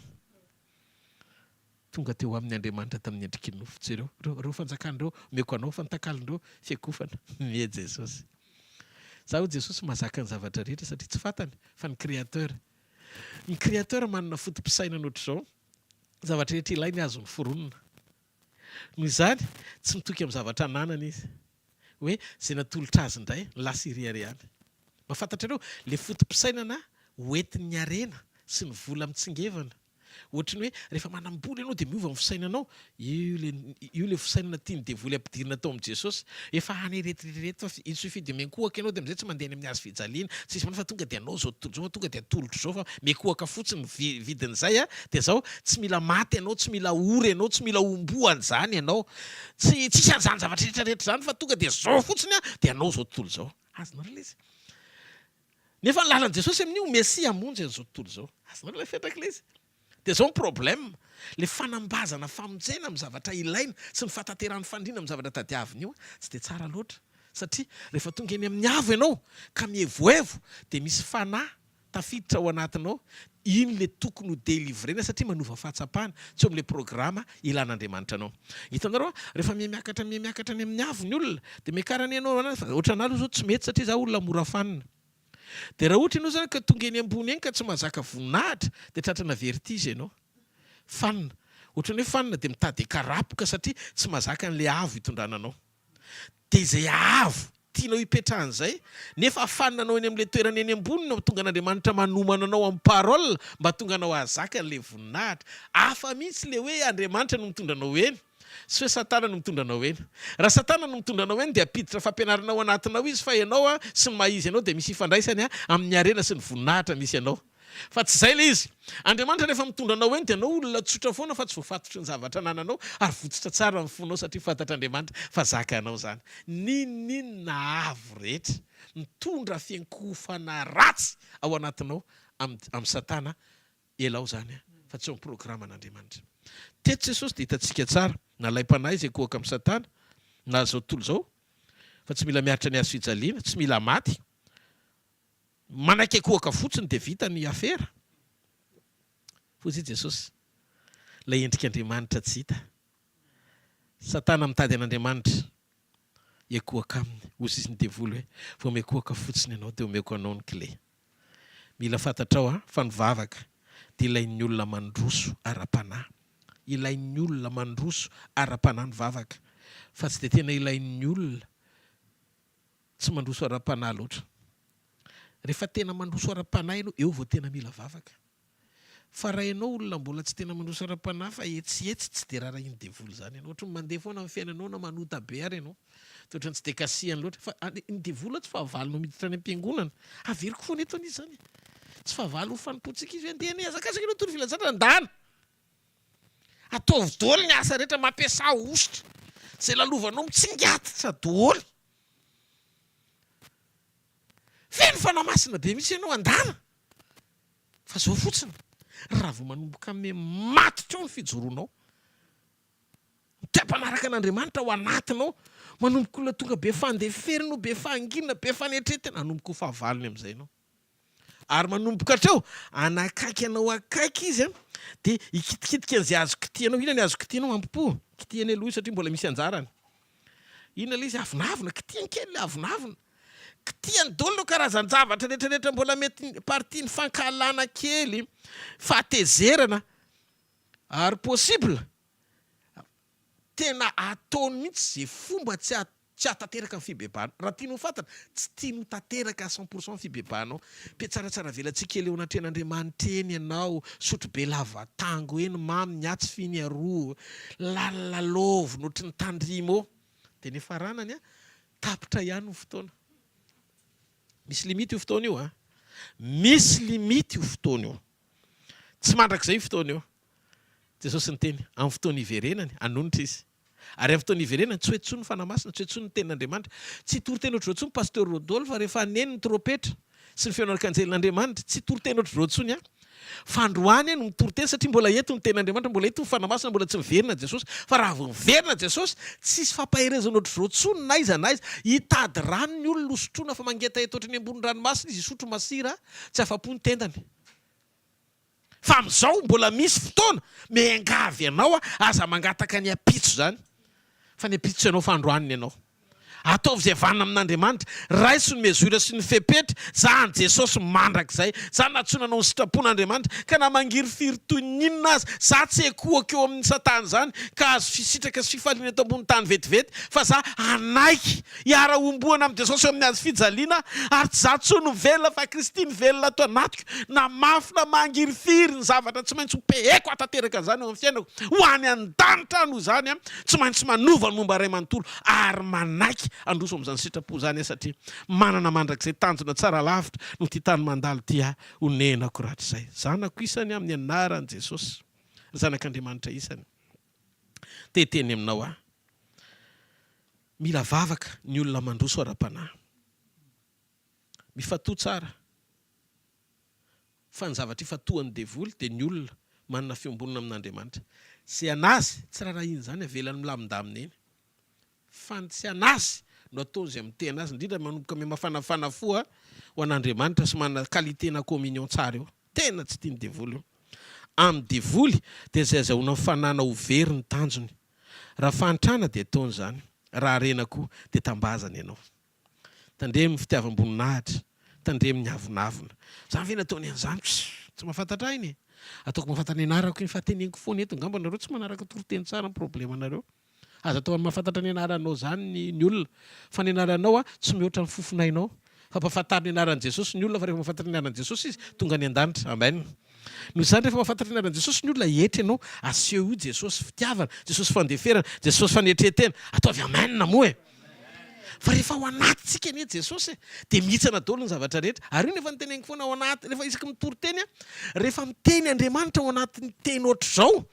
tonga teo amin'ny Andriamanitra tamin'ny endriky nofo jereo reo fanjakan'ireo meko anao fa nitakalindreo fiakofana mie Jesosy za ho Jesosy mahazaka ny zavatra rehetra satria tsy fantany fa ny créateur manana fotom-pisainana ohatr'izao zavatra rehetra ilainy azo ny foronina noho izany tsy mitoky amin'ny zavatra nanana izy hoe zay natolotra azy indray lasa iriariany mahafantatrareo le fotom-pisainana hoentin'ny arena sy ny vola mitsingevana ohatrany hoe rehefa manambola ianao dia miova amin'ny fisainanao io le fisainana tiany devoly ampidirina tao amin'ny Jesosy efa any retrireto fa insuffit de menkohaka ianao dia amin'izay tsy mandeha amin'ny hazo fijaliana tsy isy fa tonga dia anao zao tontolo zao tonga dia atolotra zao fa menkohaka fotsiny vidin'izay dia zao tsy mila maty ianao tsy mila ory ianao tsy mila omboany zany ianao tsisy an'izany zavatra rehetrarehetra zany fa tonga dia zao fotsiny dia anao zao tontolo zao azonareo le izy nefa ny lalan'i Jesosy amin'io Mesia hamonjy an'izao tontolo zao azonareo le fetraka le izy dia zao ny problème le fanambazana famonjena amin'ny zavatra ilaina sy ny fahatanteran'ny fandriana amin'ny zavatra tadiaviny io tsy dia tsara loatra satria rehefa tonga eny amin'ny avo ianao ka mihevoevo dia misy fanahy tafiditra ao anatinao iny le tokony ho délivrena satria manova fahatsapana tsy eo amin'le programa ilan'Andriamanitra anao hitanareo rehefa miakatra ny amin'ny avo ny olona dia miakarany ianao ohatra analo zao tsy mety satria za olona mora fanina dia raha ohatra ianao zany ka tonga eny ambony eny ka tsy mahazaka voninahitra dia tratrana vertige ianao fanina ohatrany hoe fanina dia mitady karapoka satria tsy mahazaka an'le avo hitondrananao dia izay avo tianao hipetrahan'izay nefa afaninanao eny amin'le toerana eny ambony no tonga an'Andriamanitra manomana anao amin'ny parole mba tonga anao ahazaka an'le voninahitra hafa mihitsy le hoe Andriamanitra no mitondra anao eny Sy hoe satana no mitondranao eny. Raha satana no mitondranao eny dia apiditra fampianaranao anatinao izy fa ianao sy ny mahizy ianao dia misy ifandraisany amin'ny arena sy ny voninahitra misy ianao. Fa tsy izay le izy. Andriamanitra rehefa mitondranao eny dia anao olona tsotra foana fa tsy voafatotry ny zavatra anananao ary votsitra tsara ny fonao satria fantatr'Andriamanitra fa zaka anao zany. Ninona avo rehetra mitondra fiankofana ratsy ao anatinao amin'ny satana elao zany fa tsy amin'ny programan'Andriamanitra. Teto Jesosy dia hitantsika tsara nalaim-panahy izay kohaka amin'ny satana na zao tontolo zao fa tsy mila miaritra ny azo fijaliana, tsy mila maty. Manaiky kohaka fotsiny dia vita ny afera. Fozia Jesosy ilay endrik'Andriamanitra tsy hita. Satana mitady an'Andriamanitra ekohaka aminy ozy izy ny devoly hoe vao mekohaka fotsiny ianao dia omeko anao ny clé. Mila fantatrao fa ny vavaka dia ilain'ny olona mandroso ara-panahy. Ilain'ny olona mandroso ara-panahy ny vavaka fa tsy dia tena ilain'ny olona tsy mandroso ara-panahy loatra. Rehefa tena mandroso ara-panahy ianao eo vao tena mila vavaka. Fa raha ianao olona mbola tsy tena mandroso ara-panahy fa etsihetsy tsy dia raharahin'ny devoly zany ianao. Ohatry ny mandeha foana amin'ny fiainanao na manota be ary ianao. Toetrany tsy dia kasihany loatra fa ny devoly tsy fahavalonao miditra any am-piangonana. Averiko foana eto an'izy zany. Tsy fahavalo ho fanompoantsika izy hoe andeha niazakazaka ianao tory filazana andana. Ataovy daholo ny asa rehetra mampiasa ositra. Zay lalovanao mitsingatitra daholo. Feno fanamasina be misy ianao andana. Fa zao fotsiny raha vao manomboka me matitra ao ny fijoroanao. Mitapanaraka an'Andriamanitra ao anatinao. Manomboka olona tonga be fandeferina, be fangina, be fanetretana. Manomboka ho fahavalony amin'izay ianao. Ary manomboka hatreo anakaiky anao akaiky izy dia ikitikitika an'izay azo kitianao. Inona ny azo kitianao ampopo? Kitiany aloha satria mbola misy anjarany. Inona ilay izy avinavina, kitiany kely avinavina. Kitiany daholo karazany zavatra rehetrarehetra mbola mety partie ny fankalana kely, fahatezerana ary possible. Tena ataony mihitsy zay fomba tsy hatateraka ny fibebahana. Raha tianao fantatra, tsy tianao tateraka 100% ny fibebahanao. Pe tsaratsara velantsika eo anatren'Andriamanitra eny ianao, sotro be lava tango eny, mamy nyatsy finy aroa, lalalovo nohatra ny tandrimo ao. Dia ny faranany tapitra ihany ny fotoana. Misy limity io fotoana io. Misy limity io fotoana io. Tsy mandrakizay io fotoana io. Jesosy ny teny amin'ny fotoana iverenany anonitra izy. Ary amin'ny fotoana iverenany tsy hoe tsony fanamasina, tsy hoe tsony ny tenin'Andriamanitra. Tsy toriteny ohatry tsony pasteur Rodolphe rehefa neny ny trompetra sy ny feon'ny arkanjelin'Andriamanitra, tsy toriteny ohatry tsony. Fa androany no mitoriteny satria mbola eto ny tenin'Andriamanitra, mbola eto ny fanamasina, mbola tsy miverina Jesosy. Fa raha vao miverina Jesosy, tsisy fampaherezana ohatry tsony na iza na iza. Hitady rano ny olona hosotroana fa mangeta eto ohatry ny ambony ranomasina izy hisotro masira, tsy afa-po ny tendany. Fa amin'izao mbola misy fotoana miangavy ianao aza mangataka ny apitso zany. Fa ny apitso ianao fa androaniny ianao. Ataovy izay vanina amin'Andriamanitra, raiso ny mezura sy ny fepetra, zany Jesosy mandrakizay, zany natsonanao ny sitrapon'Andriamanitra, ka na mangiry firy toy ny inona azy, za tsy ekohaka eo amin'ny satana zany, ka azo fisitraka sy fifaliana eto ambony tany vetivety, fa za anaiky hiara-omboana amin'ny Jesosy eo amin'ny azo fijaliana, ary tsy za tsony velona fa Kristy ny velona ato anatiko, na mafy na mangiry firy ny zavatra tsy maintsy hopeheko atateraka zany eo amin'ny fiainako, ho any an-danitra no zany, tsy maintsy manova ny momba ray manontolo, ary manaiky androso amin'izany sitrapo zany satria manana mandrakizay tanjona tsara lavitra no ty tany mandalo tia onenako rahatr'izay. Zanako isany amin'ny anaran'i Jesosy, zanak'Andriamanitra isany. Teteny aminao mila vavaka ny olona mandroso ara-panahy. Mifatoa tsara. Fa ny zavatra ifatoan'ny devoly dia ny olona manana fiombonana amin'Andriamanitra. Sy anazy tsy raharahiany zany avelany milamindamina eny. Fa tsy anazy no atao izay mitena azy, indrindra manomboka me mafanafana fo ho an'Andriamanitra sy manana qualité na communion tsara eo. Tena tsy tiany devoly io. Amin'ny devoly dia izay azahoana fanana ho very ny tanjony. Raha fantrana dia ataony zany. Raha rena koa dia tambazana ianao. Tandremy fitiavam-boninahitra, tandremy ny avinavina. Zany ve nataony an'izany? Tsy mahafantatra iny. Ataoko mahafantatra ny anarako iny fateneniko foana eto. Ngamba nareo tsy manaraka toriteny tsara ny problema nareo. Aza atao mahafantatra ny anaranao zany ny olona. Fa ny anaranao tsy mihoatra ny fofonainao. Fa mpahafantariny anaran'i Jesosy ny olona fa rehefa mahafantatra ny anaran'i Jesosy izy tonga ny an-danitra. Amen. Noho izany rehefa mahafantatra ny anaran'i Jesosy ny olona etra ianao aseho io Jesosy fitiavana, Jesosy fandeferana, Jesosy fanetretena, ataovy amanina moa e. Fa rehefa ao anatintsika anie Jesosy dia mihitsana daholo ny zavatra rehetra. Ary io nefa niteneniko foana ao anaty rehefa isaka mitory teny rehefa miteny Andriamanitra ao anatin'ny teny ohatr'izao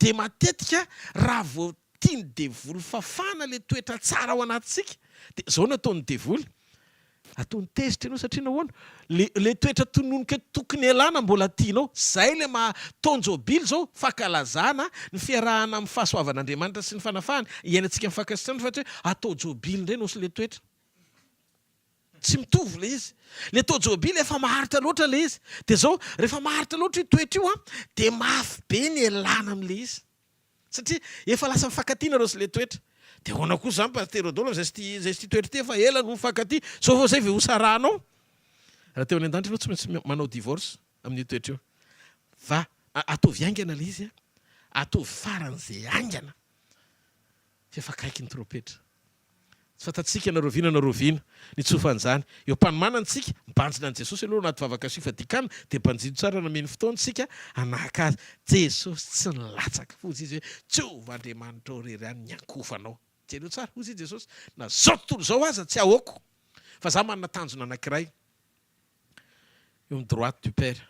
dia matetika raha vao tiany devoly fafana le toetra tsara ao anatintsika dia zao no ataony devoly. Ataony tezitra ianao satria nahoana le toetra tononika tokony alana mbola tianao. Zay le mahatonjobily zao fankalazana ny fiarahana amin'ny fahasoavan'Andriamanitra sy ny fanafahany iainantsika mifankasitrana fa hoe atao jobily indray no sy le toetra. Tsy mitovy le izy. Le atao jobily efa maharitra loatra le izy. Dia zao rehefa maharitra loatra io toetra io dia mafy be ny alana amin'le izy. Satria efa lasa mifankatiana reo sy le toetra. Dia hoana koa zany pasteur Rodolphe zay sy toetra ty efa ela no mifankaty. So fa zay ve ho saranao. Raha teo any an-danitra tsy maintsy manao divorce amin'io toetra io. Va ataovy aingana le izy ataovy faran'izay aingana. Fa efa kaiky ny trompetra. Tsy fantatsika na roviana na roviana ny tsofan'izany. Eo mpanomanantsika mibanjina an' Jesosy aloha anaty vavaka sy fadikana dia mpanjido tsara nameny fotoantsika hanahaka azy. Jesosy tsy nilatsaka fa ozy izy hoe Jehovah Andriamanitra rery any nyankofanao. Jereo tsara ozy izy Jesosy na zao tontolo zao aza tsy ahoako fa za manana tanjona anankiray eo amin'ny droite du père.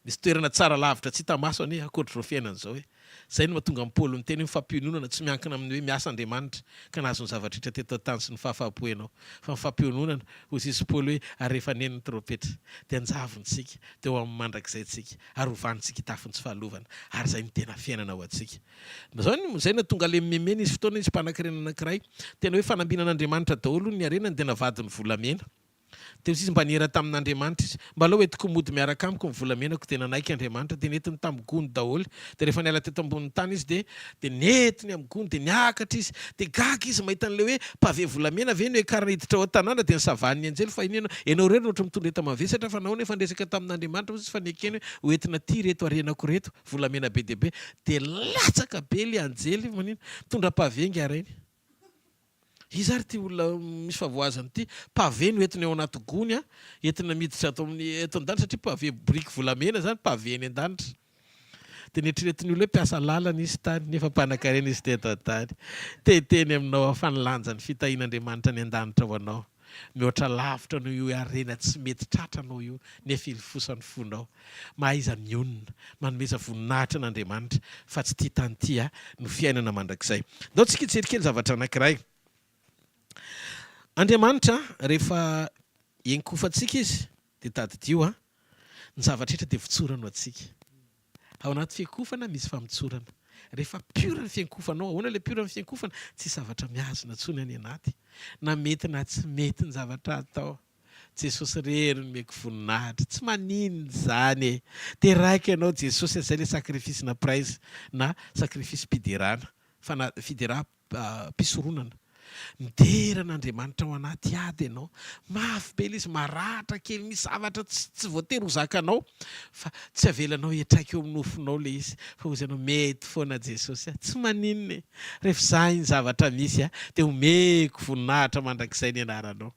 Misy toerana tsara lavitra tsy hita maso anie akoatr'ireo fiainan'izao hoe zay no mahatonga amin'ny Paoly miteny hoe mifampiononana tsy miankina amin'ny hoe miasa Andriamanitra ka nahazo ny zavatra rehetra teto an-tany sy ny fahafapo ianao fa mifampiononana ozy izy Paoly hoe rehefa neny ny trompetra dia anjavontsika dia ho amin'ny mandrakizay tsika ary hovantsika hitafiny tsy fahalovana ary zay ny tena fiainana ho antsika. Zay na tonga le memena izy fotoana izy mpanan-karena anankiray tena hoe fanambinan'Andriamanitra daholo ny arenany dia navadiny volamena. Dia izy mba nihera tamin'Andriamanitra izy mba aleo etiko mody miaraka amiko ny volamenako dia nanaiky Andriamanitra dia nentiny tamin'ny gony daholo. Dia rehefa niala teto ambonin'ny tany izy dia nentiny amin'ny gony dia niakatra izy dia gaga izy mahita an'ilay hoe mpave volamena ve no ekara hiditra ao an-tanàna dia nisavan'ny anjely fa iny ianao rery ohatry mitondra eta mavesatra fa nahoana efa ndresaka tamin'Andriamanitra fa nekeny hoe hoentina ty reto arenako reto volamena be dia be dia latsaka be le anjely manino mitondra pavengy arainy. Izy ary ty olona misy favoazany ty pavé no entina ao anaty gony entina miditra ato amin'ny eto an-danitra satria pavé brique volamena zany pavé ny an-danitra. Dia netrinetiny olona hoe mpiasa lalana izy tany nefa mpanan-karena izy teto an-tany. Teteny aminao fanilanja ny fitahian'Andriamanitra ny an-danitra ho anao. Mihoatra lavitra no io arena tsy mety tratranao io nefa ilofosany fonao. Mahaiza mionona manomeza voninahitra n'Andriamanitra fa tsy tia tany ty no fiainana mandrakizay. Ndao tsika hitserikely zavatra anankiray. Andriamanitra rehefa enkofantsika izy dia tadidio ny zavatra rehetra dia fitsorana atsika. Ao anaty fiankofana misy famitsorana. Rehefa piora ny fiankofanao, ahoana ilay piora ny fiankofana? Tsy zavatra miazona tsony any anaty. Na mety na tsy mety ny zavatra atao. Jesosy rery no meko voninahitra, tsy maninona zany e. Dia raika ianao Jesosy izay le sakrifisy na praise na sakrifisy fiderana, mpisoronana. Nideran'Andriamanitra ao anaty ady ianao. Mafy be izy maratra kely misy zavatra tsy voatery ho zakanao fa tsy avelanao etraika eo amin'ny nofonao le izy fa ozy ianao mety foana Jesosy tsy maninona. Rehefa zay ny zavatra misy dia homeko voninahitra mandrakizay ny anaranao.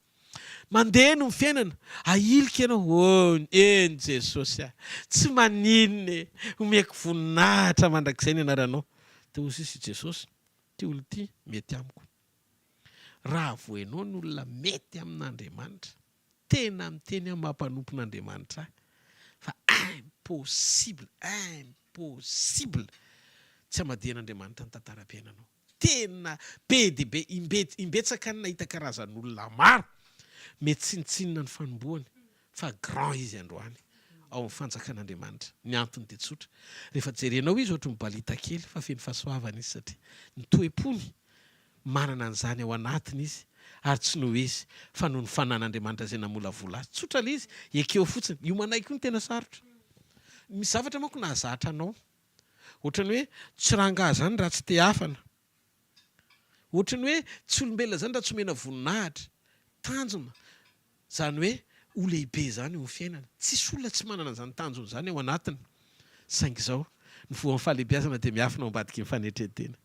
Mandeha no fiainana ailika ianao eny Jesosy tsy maninona homeko voninahitra mandrakizay ny anaranao. Dia ozy izy Jesosy ty olo ty mety amiko. Raha vo ianao ny olona mety amin'Andriamanitra tena miteny amin'ny mampanopin'Andriamanitra fa impossible tsy hamadin'Andriamanitra ny tantaram-piainanao. Tena be dia be imbetsaka ny nahita karazan'olona maro mety tsinitsinina ny fanombohany fa grand izy androany ao amin'ny fanjakan'Andriamanitra. Ny antony dia tsotra. Rehefa jerenao izy ohatry mibalita kely fa feno fahasoavana izy satria ny toe-pony manana an'izany ao anatiny izy ary tsy no izy fa noho ny fanan'Andriamanitra izay namolavola azy. Tsotra le izy ekeo fotsiny. Io manaiky io no tena sarotra. Misy zavatra manko nahazatra anao. Ohatrany hoe tsy rangahy zany raha tsy te hafana. Ohatrany hoe tsy olombelona zany raha tsy omena voninahitra. Tanjona zany hoe ho lehibe zany ho fiainana. Tsisy olona tsy manana zany tanjona zany ao anatiny. Saingy izao ny voan'ny fahalehibiazana dia miafina ao ambadiky ny fanetretena.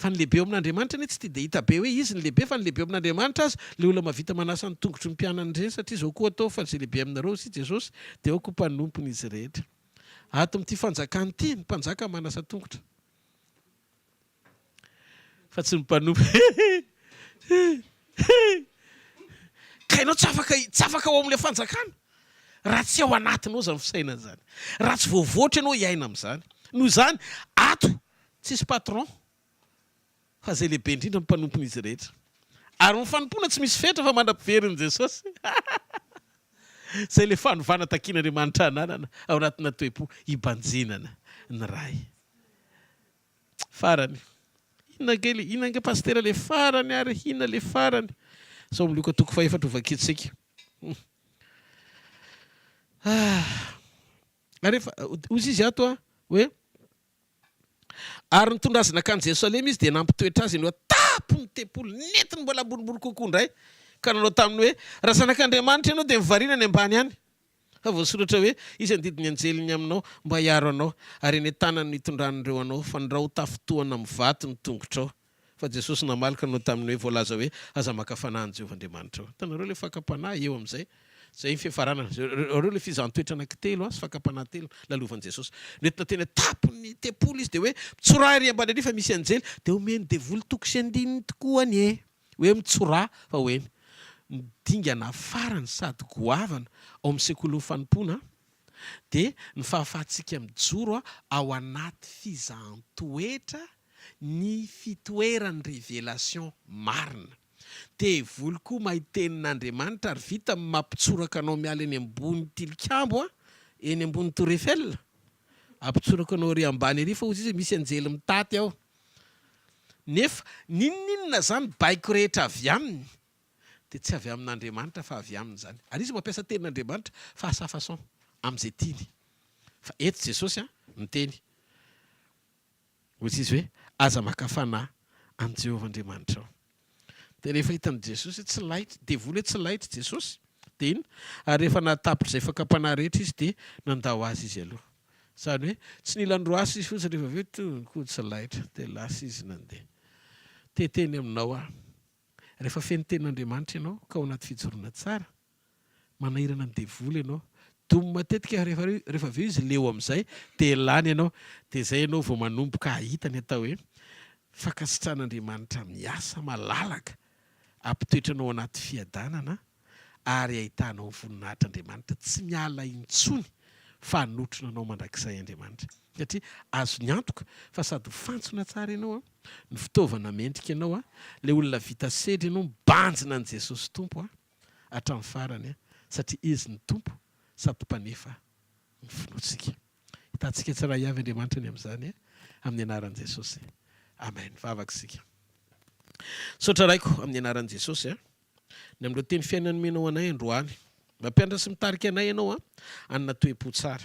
Fa ny lehibe amin'Andriamanitra ny tsy tia dia hita be hoe izy ny lehibe fa ny lehibe amin'Andriamanitra azy le olona mavita manasa ny tongotry ny mpianany ireny satria izao koa atao fa zay lehibe aminareo si Jesosy dia ao koa mpanompony izy rehetra. Ato amin'ity fanjakany ity ny mpanjaka manasa tongotra fa tsy ny mpanompo. Ka ianao tsy afaka ao amin'ilay fanjakana raha tsy ao anatinao zany fisainana zany, raha tsy voavoatra ianao hiaina amin'izany. Noho izany ato tsisy patron fa zay lehibe indrindra mpanompony izy rehetra. Ary ny fanompona tsy misy fetra fa manam-piveriny Jesosy. Zay le fanovana takian'Andriamanitra ananana ao anatina toe-po hibanjenana ny ray. Farany. Inona nge pastera le farany ary hina le farany. Sao miloko toko fahefatra ho vakitsika. Rehefa ozy izy ato hoe ary nitondra azy nakany Jerosalema izy dia nampitoetra azy no tapony tepolo netiny mbola boribory kokoa indray ka nanao taminy hoe raha zanak'Andriamanitra ianao dia mivariana any ambany any. Fa voasoratra hoe izy andidiny anjeliny aminao mba hiaro anao ary eny tanany hitondran'ireo anao fa ny raha ho tafotoana amin'ny vato ny tongotrao. Fa Jesosy namalaka nanao taminy hoe voalaza hoe aza maka fanahy ny Jehovahandriamanitra. Tanareo le fakapanahy eo amin'izay. Zay fiafarana reo le fizantoetra anankitelo sy fakapanahy telo lalovan'i Jesosy. Nentina tena tapony tepolo izy dia hoe mitsorahy ery ambany ery fa misy anjely dia omeny devoly toko sy andininy tokoa any e. Hoe mitsorahy fa hoeny midingana farany sady goavana ao amin'ny sekoly fanompoana dia ny fahafahantsika mijoro ao anaty fizantoetra ny fitoeran'ny révélation marina. Devoly koa mahitenin'Andriamanitra ary vita mampitsoraka anao miala eny ambony tilikambo eny ambony Tour Eiffel. Ampitsoraka anao ry ambany ery fa ozy izy misy anjely mitaty ao. Nefa ninninona zany baiko rehetra avy aminy dia tsy avy amin'Andriamanitra fa avy aminy zany. Ary izy mampiasa tenin'Andriamanitra fa hasafason amin'izay tiany. Fa eto Jesosy miteny. Ozy izy hoe aza maka fanahy an Jehovahandriamanitra ao. Dia rehefa hitan'i Jesosy tsy laitra, devoly tsy laitra Jesosy dia iny ary rehefa natapitra izay fakapanahy rehetra izy dia nandao azy izy aloha. Zany hoe tsy nilandro azy izy fotsiny rehefa avy eo tonga tsy laitra dia lasa izy nandeha. Teteny aminao rehefa feno tenin'Andriamanitra ianao ka ao anaty fijoroana tsara manahirana ny devoly ianao domo matetika rehefa avy eo izy leo amin'izay dia lany ianao dia izay ianao vao manomboka hahita ny atao hoe fankasitran'Andriamanitra miasa malalaka ampitoetranao anaty fiadanana ary ahitanao voninahitr'Andriamanitra tsy miala intsony fa hanotrona anao mandrakizay Andriamanitra. Satria azo ny antoka fa sady fantsona tsara ianao ny fitaovana mendrika ianao le olona vita sedry ianao mibanjina an' Jesosy Tompo hatramin'ny farany satria izy ny Tompo sady mpanefa ny finoantsika. Hitantsika tsara avy Andriamanitra ny amin'izany amin'ny anaran'i Jesosy. Amen. Vavaka isika. Sotra raiko amin'ny anaran'i Jesosy ny amin'ireo teny fiainany menao anay androany. Mampianatra sy mitarika anay ianao anina toe-po tsara.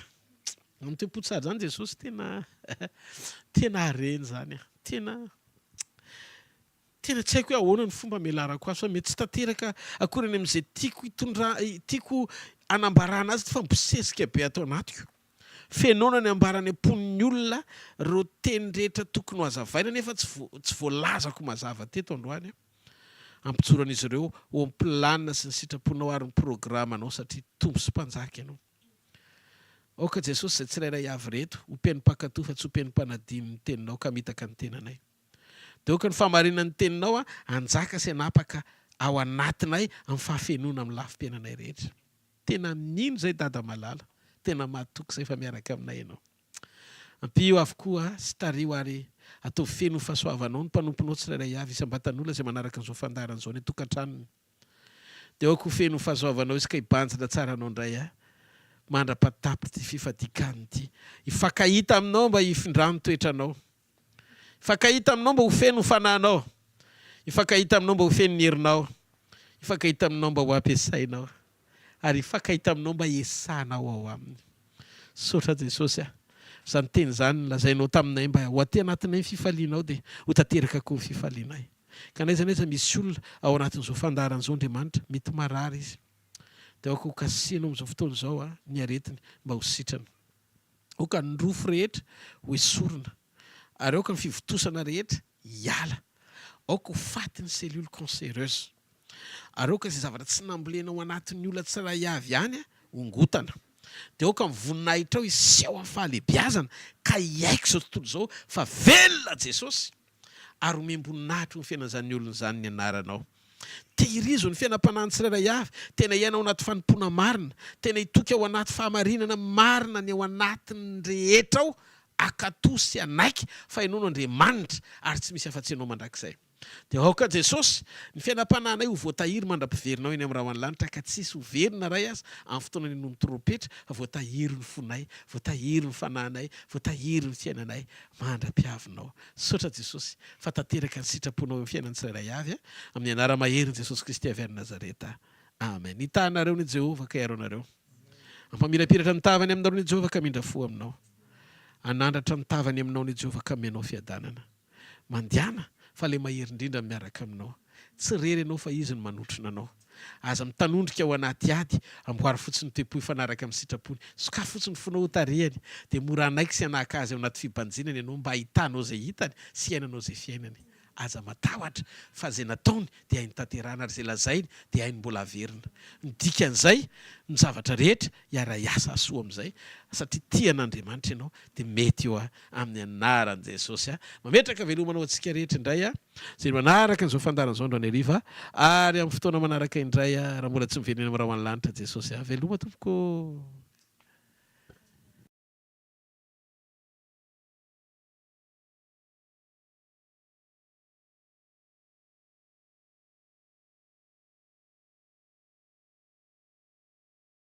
Amin'ny toe-po tsara zany Jesosy tena hareny zany. Tena tsy haiko hoe ahoana ny fomba melarako azy fa mety tsy tanteraka akory any amin'izay tiako anambarana azy fa mbosesika be atao anatiko. Fenona ny ambarany amponin'ny olona reo teny rehetra tokony ho azavaina nefa tsy voalazako mazava teto androany. Ampitsoran'izy ireo ho ampilanina sy ny sitraponao ary ny programanao satria tombo sy mpanjaka ianao. Aoka Jesosy izay tsirairay avy reto ompian'ny mpankatoy fa tsy ompian'ny mpanadiny ny teninao ka mitaka ny tenanay. Dia aoka ny fahamarinan'ny teninao anjaka sy hanapaka ao anatinay amin'ny fahafenona amin'ny lafim-piainanay rehetra. Tena nino izay dada malala. Tena mahatoky izay fa miaraka aminay ianao. Ampio avokoa sy tario ary atao feno fahasoavanao ny mpanomponao tsirairay avy isam-batan'olona izay manaraka an'izao fandaharana izao ny tokantranony. Dia aoko feno fahasoavanao izy ka hibanjina tsara anao indray mandra-patapitra ty fifadikany ity. Hifankahita aminao mba hifindrano toetranao. Hifankahita aminao mba ho feno fanahinao. Hifankahita aminao mba ho feno ny herinao. Hifankahita aminao mba ho ampiasainao. Ary hifankahita aminao mba esanao ao aminy. Sotra Jesosy zany teny zany lazainao taminay mba ho aty anatinay fifalianao dia ho tanteraka koa ny fifalianay. Ka naiza misy olona ao anatin'izao fandaharan'izao Andriamanitra mety marary izy. Dia aoko kasianao amin'izao fotoana izao ny aretiny mba ho sitrana. Aoka ny rofo rehetra ho esorina. Ary aoka ny fivotosana rehetra hiala. Aoko fatin'ny cellule cancéreuse. Aroka izay zavatra tsy nambolena ao anatin'ny olona tsiray avy ihany ongotana. Dia aoka mivoninahitra ao iseho amin'ny fahalebiazana ka hiaiko izao tontolo izao fa velona Jesosy. Ary omem-boninahitra ny fiainan'izany olona izany ny anaranao. Tehirizo ny fiainam-panahy tsirairay avy, tena hiaina ao anaty fanompona marina, tena hitoky ao anaty fahamarinana marina ny ao anatin'ny rehetra ao, akatoy sy anaiky fa ianao no Andriamanitra ary tsy misy afa-tsy ianao mandrakizay. Dia aoka Jesosy, ny fiainam-panahinay ho voatahiry mandra-piverinao eny amin'ny raha lanitra ka tsisy ho verina ray azy amin'ny fotoana ny nono trompetra fa voatahiry ny fonay, voatahiry ny fanahinay, voatahiry ny fiainanay mandra-piavinao. Saotra Jesosy fa tanteraka ny sitraponao amin'ny fiainan'ny tsirairay avy amin'ny anarana mahery Jesosy Kristy avy any Nazareta. Amen. Hitanareo ny Jehovah ka iaro anareo. Ampamirapiratra ny tavany aminareo ny Jehovah ka mindra fo aminao. Anandratra ny tavany aminao ny Jehovah ka mianao fiadanana. Mandiana fa le mahery indrindra miaraka aminao. Tsy rery ianao fa izy no manotrona anao. Aza mitanondrika ao anaty ady, amboary fotsiny toe-po ifanaraka amin'ny sitrapony. Soka fotsiny fonao ho tarehany dia mora anaiky sy anaka azy ao anaty fibanjinany ianao mba hitanao izay hitany sy iainanao izay fiainany. Aza matahotra fa izay nataony dia hainy tanterana ary izay lazainy dia hainy mbola averina. Ny dikan'izay ny zavatra rehetra hiara-hiasa soa amin'izay satria tian'Andriamanitra ianao dia mety eo amin'ny anaran'i Jesosy. Mametraka velomanao antsika rehetra indray izay manaraka an'izao fandaran'izao andro any hariva ary amin'ny fotoana manaraka indray raha mbola tsy miverina amin'ny raha ho any lanitra Jesosy. Veloma tompoko.